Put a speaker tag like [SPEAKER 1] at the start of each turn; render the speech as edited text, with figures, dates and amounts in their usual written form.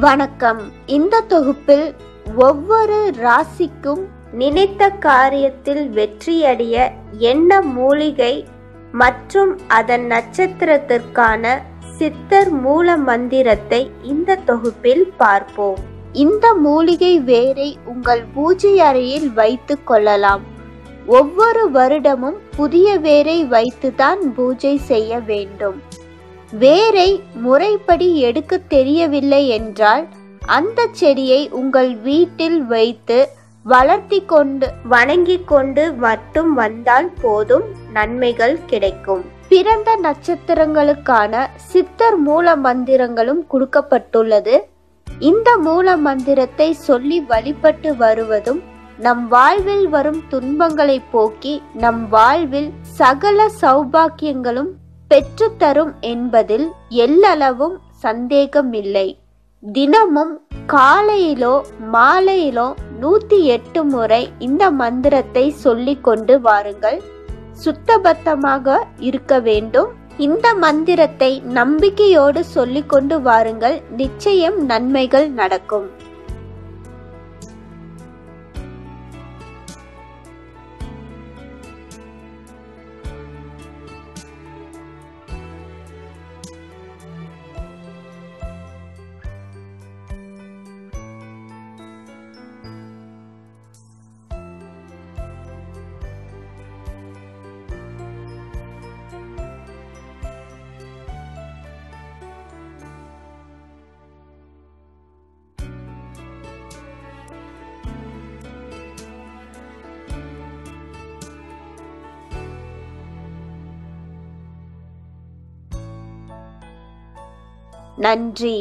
[SPEAKER 1] வணக்கம். இந்த தொகுப்பில் ஒவ்வொரு ராசிக்கும் நினைத்த காரியத்தில் வெற்றியடைய என்ன மூலிகை மற்றும் அதன் நட்சத்திரத்திற்கான சித்தர் மூல மந்திரத்தை இந்த தொகுப்பில் பார்ப்போம். இந்த மூலிகை வேரை உங்கள் பூஜை அறையில் வைத்துக் கொள்ளலாம். ஒவ்வொரு வருடமும் புதிய வேரை வைத்துதான் பூஜை செய்ய வேண்டும். வேரை முறைப்படி எடுக்க தெரியவில்லை என்றால் அந்த செடியை உங்கள் வீட்டில் வைத்து வளர்த்தி கொண்டு வணங்கிக் கொண்டு மட்டும் வந்தால் போதும், நன்மைகள் கிடைக்கும். பிறந்த நட்சத்திரங்களுக்கான சித்தர் மூல மந்திரங்களும் கொடுக்கப்பட்டுள்ளது. இந்த மூல மந்திரத்தை சொல்லி வழிபட்டு வருவதும் நம் வாழ்வில் வரும் துன்பங்களை போக்கி நம் வாழ்வில் சகல சௌபாக்கியங்களும் பெற்றுத்தரும் என்பதில் எல்லளவும் சந்தேகமில்லை. தினமும் காலையிலோ மாலையிலோ 108 முறை இந்த மந்திரத்தை சொல்லிக் கொண்டு வாருங்கள். சுத்தபத்தமாக இருக்க வேண்டும். இந்த மந்திரத்தை நம்பிக்கையோடு சொல்லிக் கொண்டு வாருங்கள். நிச்சயம் நன்மைகள் நடக்கும். நன்றி.